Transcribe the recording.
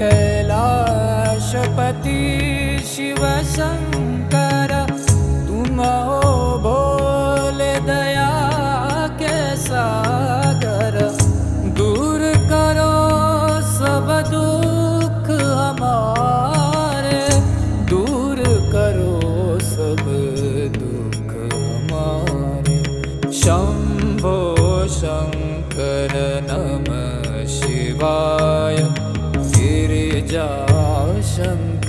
कैलाशपति शिव शंकर, तुम हो भोले दया के सागर। दूर करो सब दुख हमारे, दूर करो सब दुख हमारे। शंभो शंकर नमः शिवाय, गिरिजा शंकर